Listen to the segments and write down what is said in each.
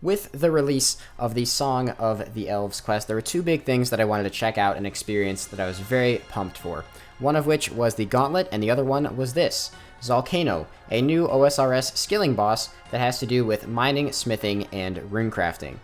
with the release of the Song of the Elves quest, there were two big things that I wanted to check out and experience that I was very pumped for. One of which was the Gauntlet, and the other one was this, Zalcano, a new OSRS skilling boss that has to do with mining, smithing, and runecrafting.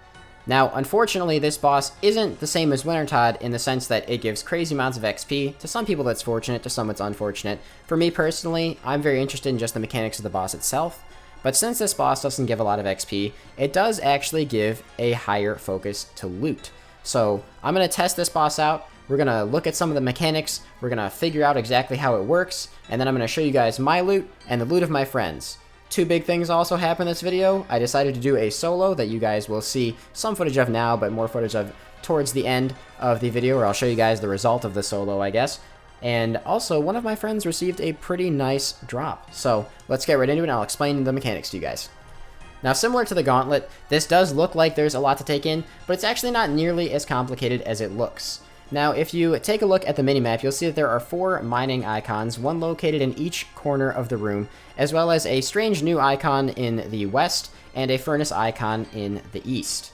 Now, unfortunately, this boss isn't the same as Wintertod in the sense that it gives crazy amounts of XP. To some people that's fortunate, to some it's unfortunate. For me personally, I'm very interested in just the mechanics of the boss itself. But since this boss doesn't give a lot of XP, it does actually give a higher focus to loot. So I'm going to test this boss out. We're going to look at some of the mechanics. We're going to figure out exactly how it works. And then I'm going to show you guys my loot and the loot of my friends. Two big things also happen in this video. I decided to do a solo that you guys will see some footage of now, but more footage of towards the end of the video, where I'll show you guys the result of the solo, I guess. And also, one of my friends received a pretty nice drop. So let's get right into it, and I'll explain the mechanics to you guys. Now, similar to the Gauntlet, this does look like there's a lot to take in, but it's actually not nearly as complicated as it looks. Now, if you take a look at the minimap, you'll see that there are 4 mining icons, one located in each corner of the room, as well as a strange new icon in the west, and a furnace icon in the east.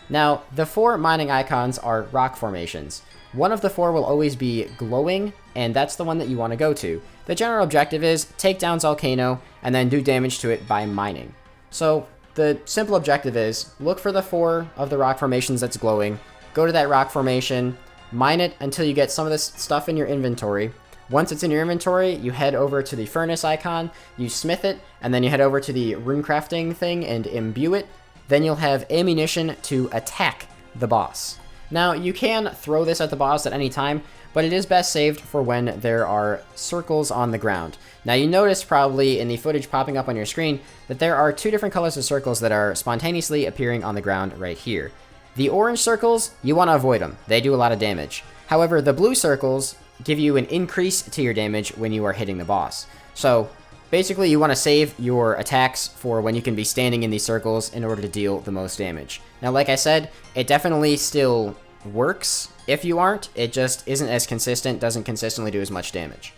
Now, the 4 mining icons are rock formations. One of the 4 will always be glowing, and that's the one that you want to go to. The general objective is take down Zalcano, and then do damage to it by mining. So, the simple objective is, look for the 4 of the rock formations that's glowing, go to that rock formation, mine it until you get some of this stuff in your inventory. Once it's in your inventory, you head over to the furnace icon, you smith it, and then you head over to the runecrafting thing and imbue it. Then you'll have ammunition to attack the boss. Now, you can throw this at the boss at any time, but it is best saved for when there are circles on the ground. Now, you notice probably in the footage popping up on your screen that there are 2 different colors of circles that are spontaneously appearing on the ground right here. The orange circles, you want to avoid them. They do a lot of damage. However, the blue circles give you an increase to your damage when you are hitting the boss. So, basically, you want to save your attacks for when you can be standing in these circles in order to deal the most damage. Now, like I said, it definitely still works if you aren't. It just isn't as consistent, doesn't consistently do as much damage.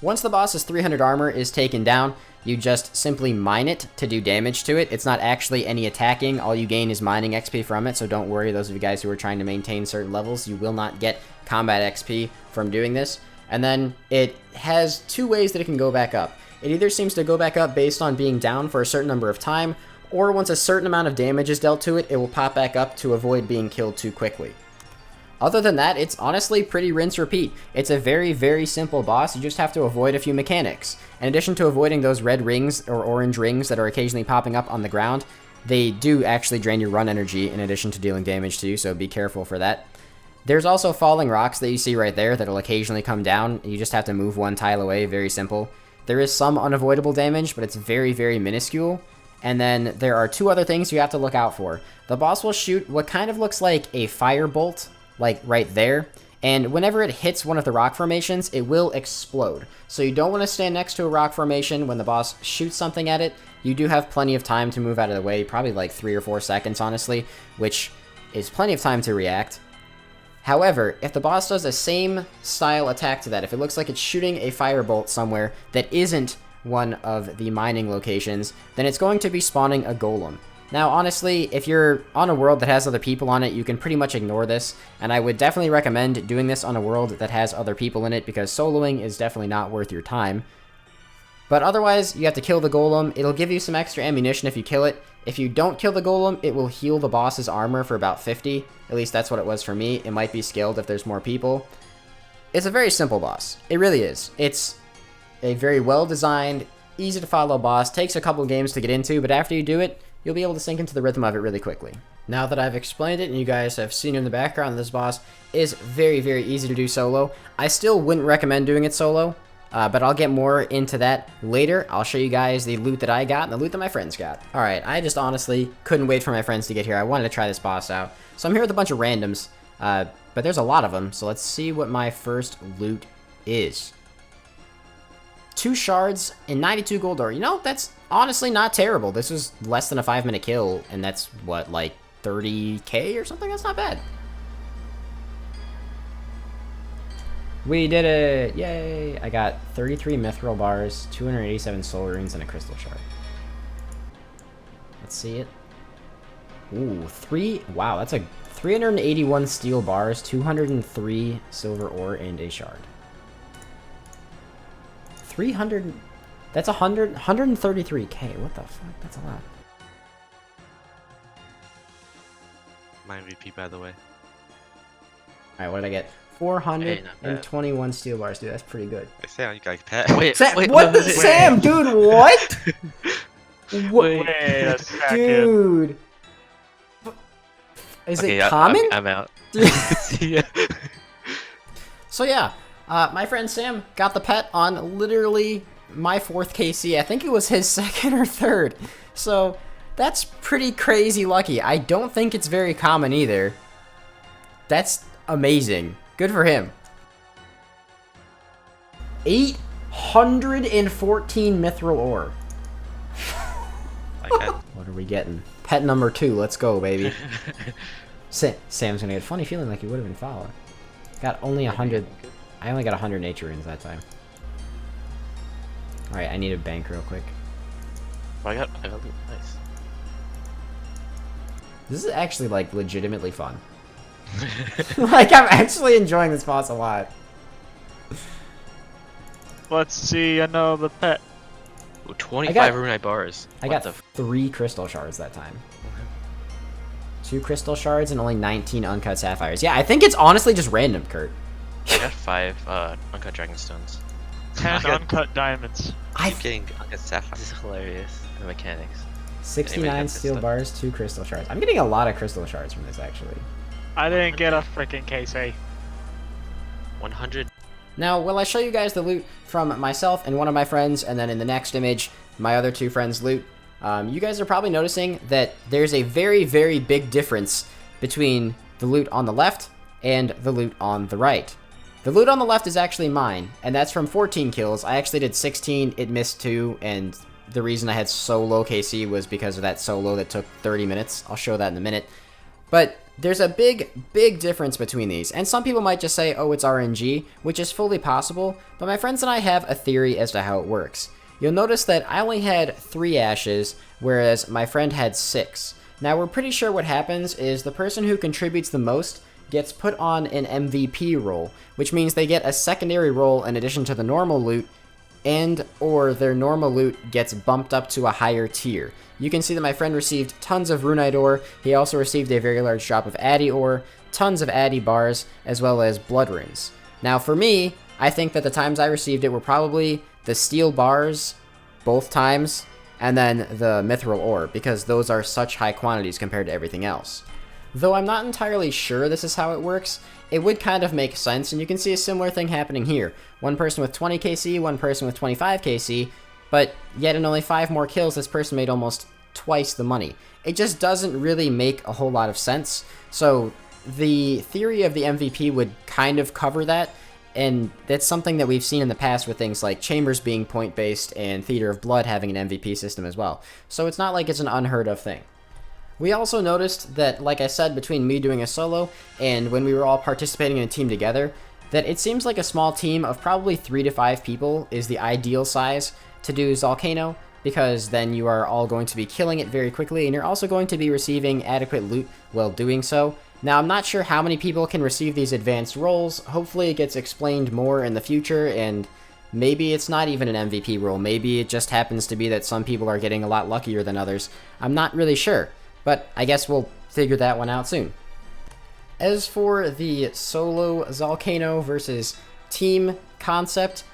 Once the boss's 300 armor is taken down, you just simply mine it to do damage to it. It's not actually any attacking. All you gain is mining XP from it, so don't worry, those of you guys who are trying to maintain certain levels, you will not get combat XP from doing this. And then it has 2 ways that it can go back up. It either seems to go back up based on being down for a certain number of time, or once a certain amount of damage is dealt to it, it will pop back up to avoid being killed too quickly. Other than that, it's honestly pretty rinse repeat. It's a very, very simple boss. You just have to avoid a few mechanics. In addition to avoiding those red rings or orange rings that are occasionally popping up on the ground, they do actually drain your run energy in addition to dealing damage to you, so be careful for that. There's also falling rocks that you see right there that'll occasionally come down. You just have to move 1 tile away, very simple. There is some unavoidable damage, but it's very, very minuscule. And then there are 2 other things you have to look out for. The boss will shoot what kind of looks like a fire bolt, like right there, and whenever it hits one of the rock formations, it will explode. So you don't want to stand next to a rock formation when the boss shoots something at it. You do have plenty of time to move out of the way, probably like 3 or 4 seconds, honestly, which is plenty of time to react. However, if the boss does the same style attack to that, if it looks like it's shooting a firebolt somewhere that isn't one of the mining locations, then it's going to be spawning a golem. Now, honestly, if you're on a world that has other people on it, you can pretty much ignore this, and I would definitely recommend doing this on a world that has other people in it, because soloing is definitely not worth your time. But otherwise, you have to kill the golem. It'll give you some extra ammunition if you kill it. If you don't kill the golem, it will heal the boss's armor for about 50. At least that's what it was for me. It might be scaled if there's more people. It's a very simple boss. It really is. It's a very well-designed, easy-to-follow boss. Takes a couple games to get into, but after you do it, you'll be able to sink into the rhythm of it really quickly. Now that I've explained it and you guys have seen in the background, this boss is very, very easy to do solo. I still wouldn't recommend doing it solo, but I'll get more into that later. I'll show you guys the loot that I got and the loot that my friends got. Alright, I just honestly couldn't wait for my friends to get here. I wanted to try this boss out. So I'm here with a bunch of randoms, but there's a lot of them, so let's see what my first loot is. 2 shards and 92 gold ore. You know, that's honestly not terrible. This was less than a 5-minute kill, and that's, what, like 30k or something? That's not bad. We did it! Yay! I got 33 mithril bars, 287 soul runes, and a crystal shard. Let's see it. Ooh, wow, that's a 381 steel bars, 203 silver ore, and a shard. 300, that's 133k, what the fuck, that's a lot. My MVP, by the way. Alright, what did I get? 421 steel bars, dude, that's pretty good. I say you got pet. Wait, Sam, wait, what wait, the, Sam, dude, what? Wait, a second. Dude. Is okay, it common? I'm out. Yeah. So yeah, my friend Sam got the pet on literally my 4th KC. I think it was his 2nd or 3rd. So that's pretty crazy lucky. I don't think it's very common either. That's amazing. Good for him. 814 mithril ore. Okay. What are we getting? Pet number 2. Let's go, baby. Sam's gonna get a funny feeling like he would have been followed. Got only 100. I only got 100 nature runes that time. Alright, I need a bank real quick. Oh, I got nice. This is actually, like, legitimately fun. Like, I'm actually enjoying this boss a lot. Let's see another pet. Ooh, 25 runite bars. I got 3 crystal shards that time. 2 crystal shards and only 19 uncut sapphires. Yeah, I think it's honestly just random, Kurt. I got 5 uncut dragonstones. 10 uncut diamonds. I'm getting uncut This sapphire. is hilarious. The mechanics. 69 steel bars, 2 crystal shards. I'm getting a lot of crystal shards from this, actually. I didn't get a freaking KC. 100. Now, will I show you guys the loot from myself and one of my friends, and then in the next image, my other 2 friends' loot? You guys are probably noticing that there's a very, very big difference between the loot on the left and the loot on the right. The loot on the left is actually mine, and that's from 14 kills. I actually did 16, it missed 2, and the reason I had so low KC was because of that solo that took 30 minutes. I'll show that in a minute. But there's a big, big difference between these, and some people might just say, oh, it's RNG, which is fully possible, but my friends and I have a theory as to how it works. You'll notice that I only had 3 ashes, whereas my friend had 6. Now, we're pretty sure what happens is the person who contributes the most gets put on an MVP roll, which means they get a secondary roll in addition to the normal loot, and or their normal loot gets bumped up to a higher tier. You can see that my friend received tons of runite ore. He also received a very large drop of addy ore, tons of addy bars, as well as blood runes. Now for me, I think that the times I received it were probably the steel bars, both times, and then the mithril ore, because those are such high quantities compared to everything else. Though I'm not entirely sure this is how it works, it would kind of make sense, and you can see a similar thing happening here. One person with 20 KC, one person with 25 KC, but yet in only 5 more kills, this person made almost twice the money. It just doesn't really make a whole lot of sense, so the theory of the MVP would kind of cover that, and that's something that we've seen in the past with things like Chambers being point-based and Theater of Blood having an MVP system as well. So it's not like it's an unheard of thing. We also noticed that, like I said, between me doing a solo and when we were all participating in a team together, that it seems like a small team of probably 3 to 5 people is the ideal size to do Zalcano, because then you are all going to be killing it very quickly, and you're also going to be receiving adequate loot while doing so. Now, I'm not sure how many people can receive these advanced roles. Hopefully it gets explained more in the future, and maybe it's not even an MVP role. Maybe it just happens to be that some people are getting a lot luckier than others. I'm not really sure, but I guess we'll figure that one out soon. As for the solo Zalcano versus team concept,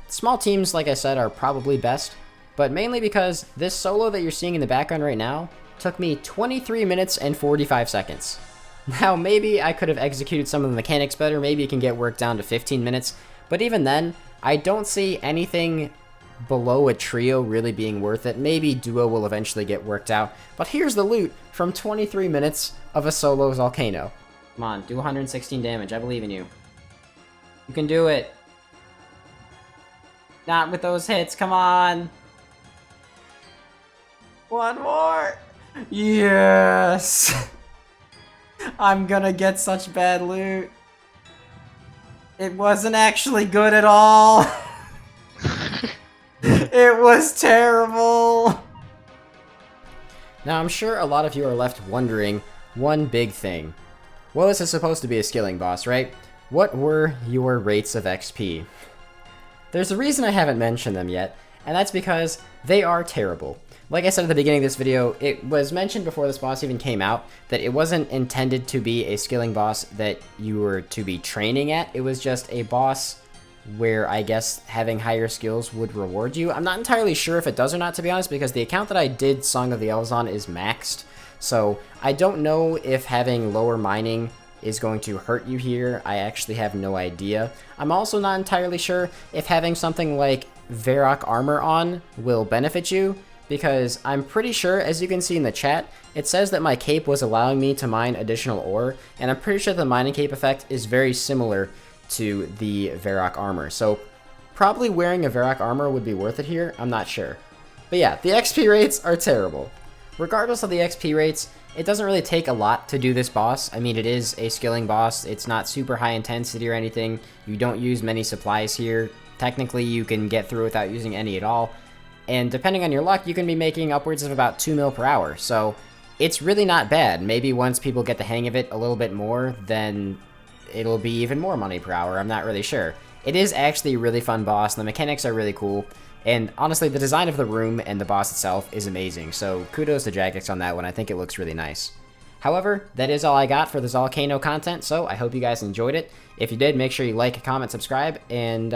small teams, like I said, are probably best, but mainly because this solo that you're seeing in the background right now took me 23 minutes and 45 seconds. Now, maybe I could have executed some of the mechanics better, maybe it can get worked down to 15 minutes, but even then, I don't see anything below a trio really being worth it. Maybe duo will eventually get worked out, but here's the loot from 23 minutes of a solo Zalcano. Come on, do 116 damage, I believe in you. You can do it. Not with those hits, come on! One more! Yes! I'm gonna get such bad loot. It wasn't actually good at all. It was terrible. Now I'm sure a lot of you are left wondering one big thing. Well, this is supposed to be a skilling boss, right? What were your rates of XP? There's a reason I haven't mentioned them yet, and that's because they are terrible. Like I said at the beginning of this video, it was mentioned before this boss even came out that it wasn't intended to be a skilling boss that you were to be training at. It was just a boss where I guess having higher skills would reward you. I'm not entirely sure if it does or not, to be honest, because the account that I did Song of the Elves on is maxed. So I don't know if having lower mining is going to hurt you here. I actually have no idea. I'm also not entirely sure if having something like Varrock armor on will benefit you, because I'm pretty sure, as you can see in the chat, it says that my cape was allowing me to mine additional ore, and I'm pretty sure the mining cape effect is very similar to the Varrock armor. So probably wearing a Varrock armor would be worth it here. I'm not sure. But yeah, the XP rates are terrible. Regardless of the XP rates, it doesn't really take a lot to do this boss. I mean, it is a skilling boss. It's not super high intensity or anything. You don't use many supplies here. Technically, you can get through without using any at all. And depending on your luck, you can be making upwards of about 2 mil per hour. So it's really not bad. Maybe once people get the hang of it a little bit more, then it'll be even more money per hour. I'm not really sure. It is actually a really fun boss. The mechanics are really cool. And honestly, the design of the room and the boss itself is amazing, so kudos to Jagex on that one. I think it looks really nice. However, that is all I got for the Zalcano content, so I hope you guys enjoyed it. If you did, make sure you like, comment, subscribe, and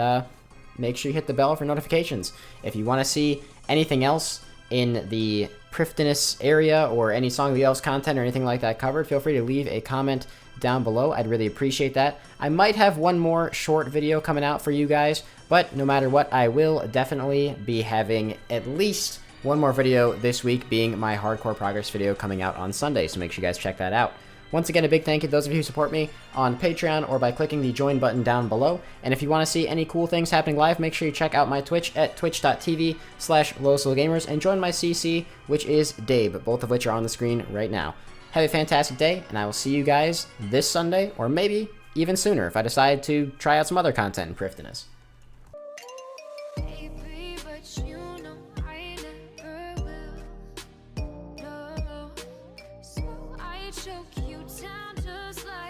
make sure you hit the bell for notifications. If you want to see anything else in the Priftiness area or any Song of the Elves content or anything like that covered, feel free to leave a comment down below. I'd really appreciate that. I might have one more short video coming out for you guys, but no matter what, I will definitely be having at least one more video this week, being my hardcore progress video coming out on Sunday, so make sure you guys check that out. Once again, a big thank you to those of you who support me on Patreon or by clicking the join button down below. And if you want to see any cool things happening live, make sure you check out my Twitch at twitch.tv/LowSoulGamers and join my CC, which is Dabe, both of which are on the screen right now. Have a fantastic day, and I will see you guys this Sunday, or maybe even sooner if I decide to try out some other content in Priftiness. Baby, but you know I never will. No, so I choke you down just like